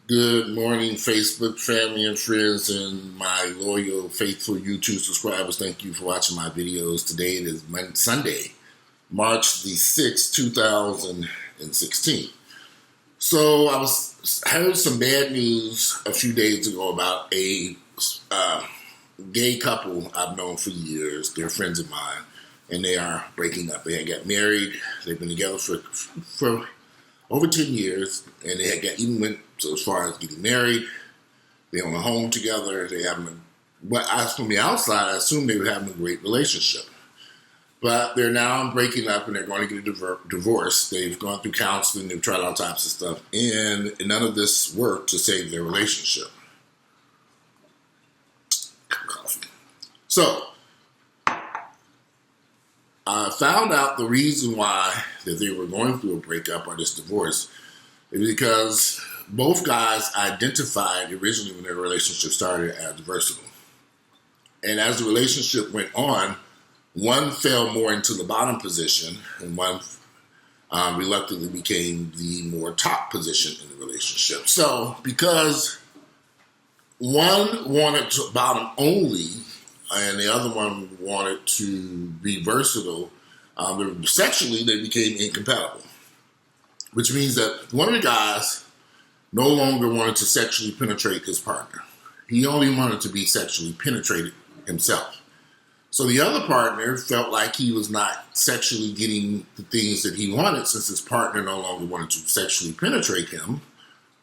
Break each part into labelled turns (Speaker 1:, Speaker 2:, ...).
Speaker 1: Good morning, Facebook family and friends, and my loyal, faithful YouTube subscribers. Thank you for watching my videos. Today it is Sunday, March the 6th, 2016. So I heard some bad news a few days ago about a gay couple I've known for years. They're friends of mine, and they are breaking up. They had got married. They've been together for over 10 years, and they had even went so as far as getting married. They own a home together. They haven't. But from the outside, I assumed they were having a great relationship. But they're now breaking up, and they're going to get a divorce. They've gone through counseling. They've tried all types of stuff, and none of this worked to save their relationship. Coffee. So I found out the reason why that they were going through a breakup or this divorce is because both guys identified originally when their relationship started as versatile. And as the relationship went on, one fell more into the bottom position and one reluctantly became the more top position in the relationship. So because one wanted to bottom only and the other one wanted to be versatile, sexually they became incompatible. Which means that one of the guys no longer wanted to sexually penetrate his partner. He only wanted to be sexually penetrated himself. So the other partner felt like he was not sexually getting the things that he wanted since his partner no longer wanted to sexually penetrate him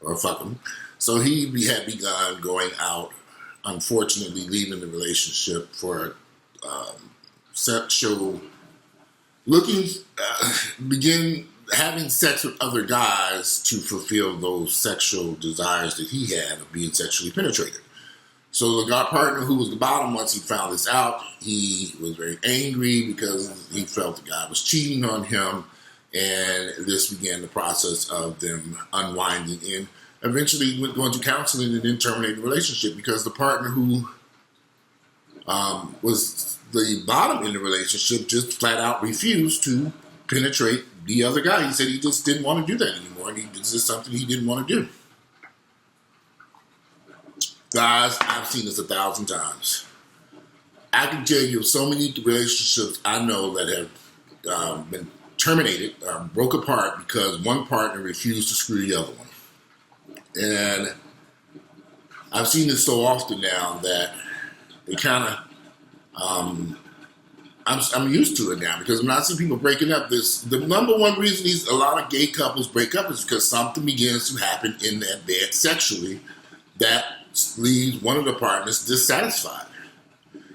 Speaker 1: or fuck him. So he had begun going out, unfortunately leaving the relationship for sexual begin having sex with other guys to fulfill those sexual desires that he had of being sexually penetrated. So the guy partner who was the bottom, once he found this out, he was very angry because he felt the guy was cheating on him, and this began the process of them unwinding and eventually going to counseling and then terminating the relationship because the partner who was the bottom in the relationship just flat out refused to penetrate the other guy. He said he just didn't want to do that anymore, and this is something he didn't want to do. Guys, I've seen this 1,000 times. I can tell you so many relationships I know that have been terminated, broke apart because one partner refused to screw the other one. And I've seen this so often now that they kind of, I'm used to it now because when I see people breaking up, the number one reason a lot of gay couples break up is because something begins to happen in that bed sexually that leaves one of the partners dissatisfied.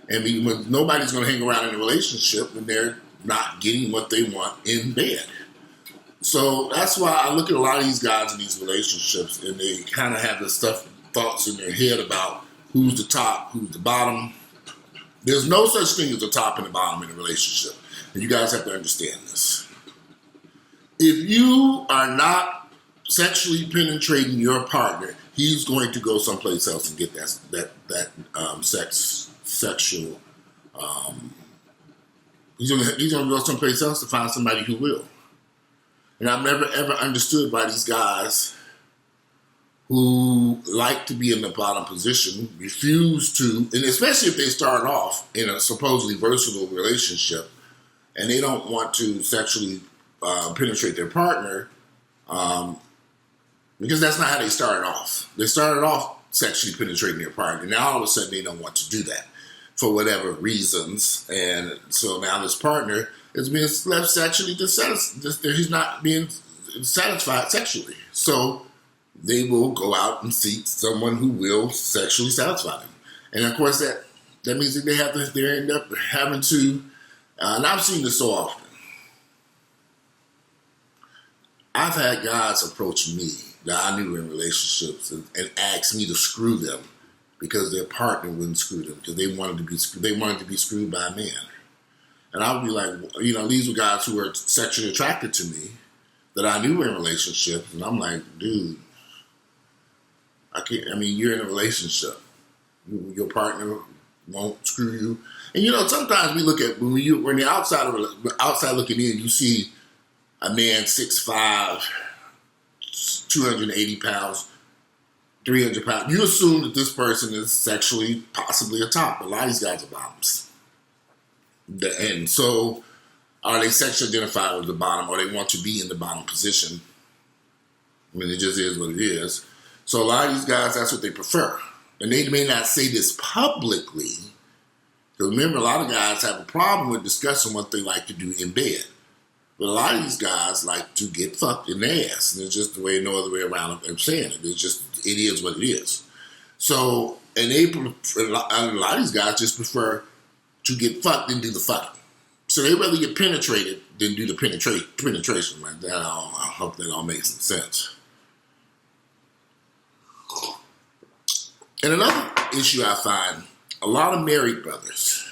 Speaker 1: And when nobody's going to hang around in a relationship when they're not getting what they want in bed. So that's why I look at a lot of these guys in these relationships and they kind of have this thoughts in their head about who's the top, who's the bottom. There's no such thing as a top and a bottom in a relationship. And you guys have to understand this. If you are not sexually penetrating your partner, he's going to go someplace else and get that sexual. He's going to go someplace else to find somebody who will. And I've never ever understood why these guys who like to be in the bottom position refuse to, and especially if they start off in a supposedly versatile relationship and they don't want to sexually penetrate their partner, because that's not how they started off. They started off sexually penetrating their partner. Now all of a sudden they don't want to do that for whatever reasons. And so now this partner is being left sexually dissatisfied. He's not being satisfied sexually. So they will go out and seek someone who will sexually satisfy them. And of course that means that they end up having to, and I've seen this so often. I've had guys approach me that I knew were in relationships and ask me to screw them because their partner wouldn't screw them because they wanted to be screwed by a man. And I would be like, these were guys who were sexually attracted to me that I knew were in relationships, and I'm like, dude, you're in a relationship. Your partner won't screw you. And sometimes we look at when you're outside looking in, you see a man 6'5", 280 pounds, 300 pounds. You assume that this person is sexually possibly a top. A lot of these guys are bottoms. And so, are they sexually identified as the bottom, or they want to be in the bottom position? I mean, it just is what it is. So a lot of these guys, that's what they prefer. And they may not say this publicly, because remember, a lot of guys have a problem with discussing what they like to do in bed. But a lot of these guys like to get fucked in the ass. And it's just the way, no other way around I'm saying it. It's just, it is what it is. So, and a lot of these guys just prefer to get fucked than do the fucking. So they rather get penetrated than do the penetration. Like that, I hope that all makes some sense. And another issue I find, a lot of married brothers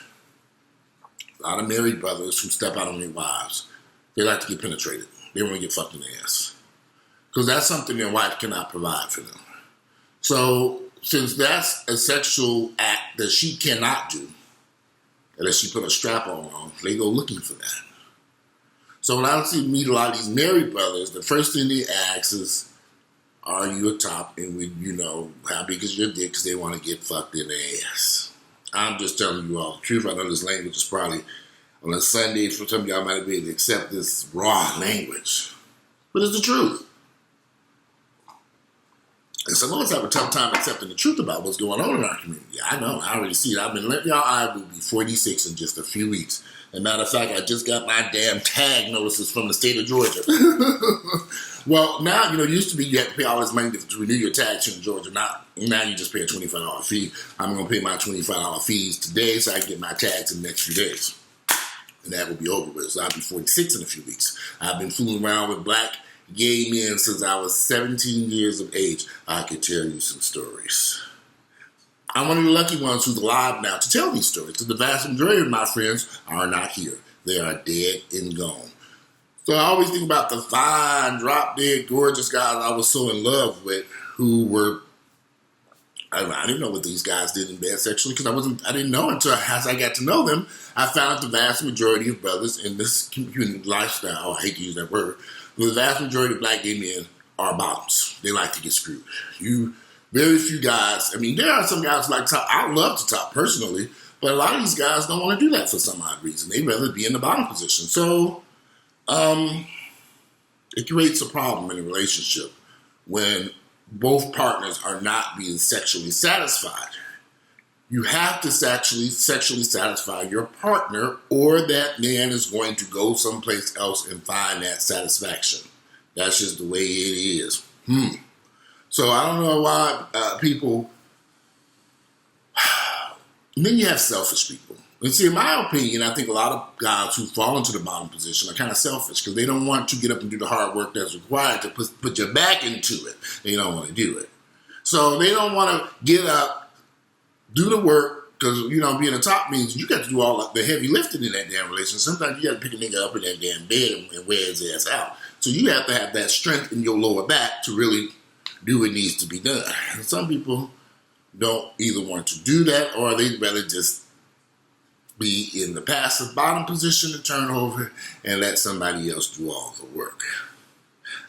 Speaker 1: who step out on their wives, they like to get penetrated. They want to get fucked in the ass. Because that's something their wife cannot provide for them. So, since that's a sexual act that she cannot do, unless she put a strap on, they go looking for that. So when I meet a lot of these married brothers, the first thing they ask is, are you a top? And how big is your dick? Because they want to get fucked in the ass. I'm just telling you all the truth. I know this language is probably on a Sunday, for some of y'all might be able to accept this raw language. But it's the truth. And some of us have a tough time accepting the truth about what's going on in our community. I know. I already see it. I've been letting y'all, I will be 46 in just a few weeks. As a matter of fact, I just got my damn tag notices from the state of Georgia. Well, now, it used to be you had to pay all this money to renew your tax in Georgia. Now you just pay a $25 fee. I'm going to pay my $25 fees today so I can get my tax in the next few days. And that will be over with. So I'll be 46 in a few weeks. I've been fooling around with black gay men since I was 17 years of age. I could tell you some stories. I'm one of the lucky ones who's alive now to tell these stories, because the vast majority of my friends are not here. They are dead and gone. So I always think about the fine, drop-dead, gorgeous guys I was so in love with, who were, I didn't know what these guys did in bed sexually, because I didn't know until as I got to know them. I found out the vast majority of brothers in this community lifestyle, I hate to use that word, but the vast majority of black gay men are bottoms. They like to get screwed. Very few guys, there are some guys who like to top. I love to top personally, but a lot of these guys don't want to do that for some odd reason. They'd rather be in the bottom position. So, it creates a problem in a relationship when both partners are not being sexually satisfied. You have to sexually satisfy your partner, or that man is going to go someplace else and find that satisfaction. That's just the way it is. So I don't know why people... And then you have selfish people. And see, in my opinion, I think a lot of guys who fall into the bottom position are kind of selfish, because they don't want to get up and do the hard work that's required to put your back into it. They don't want to do it. So they don't want to get up, do the work, because, being a top means you got to do all the heavy lifting in that damn relationship. Sometimes you got to pick a nigga up in that damn bed and wear his ass out. So you have to have that strength in your lower back to really do what needs to be done. And some people don't either want to do that, or they'd rather just be in the passive bottom position to turn over and let somebody else do all the work.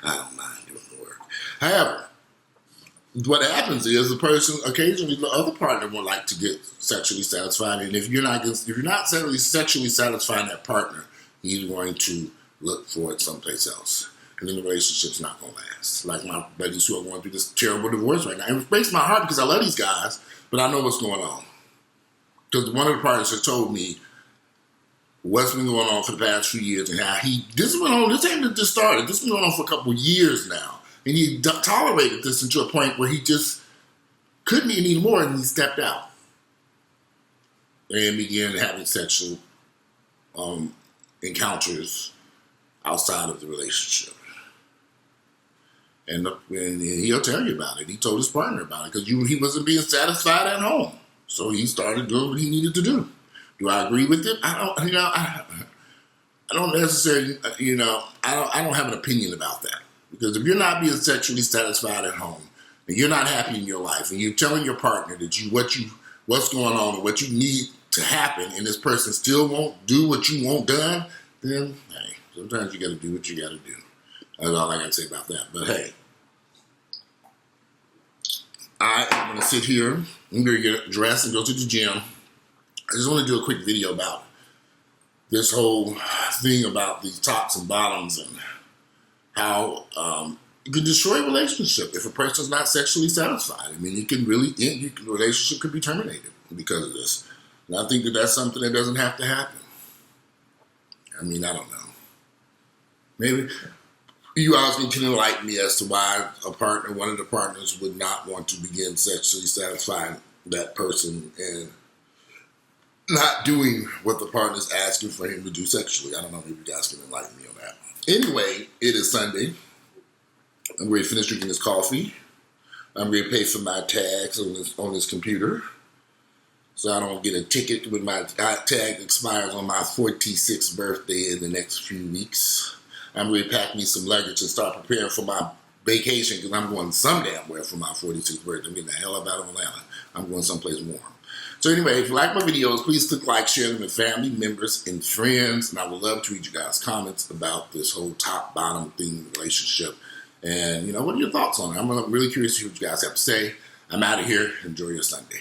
Speaker 1: I don't mind doing the work. However, what happens is the person, occasionally the other partner will like to get sexually satisfied, and if you're not sexually satisfying that partner, he's going to look for it someplace else. And then the relationship's not going to last. Like my buddies who are going through this terrible divorce right now. It breaks my heart because I love these guys, but I know what's going on. Because one of the partners has told me what's been going on for the past few years, and how this ain't just started. This has been going on for a couple of years now. And he tolerated this until a point where he just couldn't anymore, and he stepped out and began having sexual encounters outside of the relationship. And he'll tell you about it. He told his partner about it because he wasn't being satisfied at home. So he started doing what he needed to do. Do I agree with it? I don't necessarily, I don't have an opinion about that. Because if you're not being sexually satisfied at home, and you're not happy in your life, and you're telling your partner that what's going on and what you need to happen, and this person still won't do what you want done, then hey, sometimes you got to do what you got to do. That's all I got to say about that. But hey, I am going to sit here. I'm going to get dressed and go to the gym. I just want to do a quick video about this whole thing about these tops and bottoms and how you can destroy a relationship if a person's not sexually satisfied. I mean, it can really end. The relationship could be terminated because of this. And I think that that's something that doesn't have to happen. I mean, I don't know. Maybe you guys can enlighten me as to why one of the partners would not want to begin sexually satisfying that person and not doing what the partner's asking for him to do sexually. I don't know. Maybe you guys can enlighten me on that. Anyway, it is Sunday. I'm ready to finish drinking this coffee. I'm ready to pay for my tags on this computer, so I don't get a ticket when my tag expires on my 46th birthday in the next few weeks. I'm ready to pack me some luggage and start preparing for my vacation because I'm going some damn where for my 46th birthday. I'm getting the hell up out of Atlanta. I'm going someplace warm. So anyway, if you like my videos, please click like, share them with family, members, and friends. And I would love to read you guys' comments about this whole top-bottom thing relationship. And, what are your thoughts on it? I'm really curious to hear what you guys have to say. I'm out of here. Enjoy your Sunday.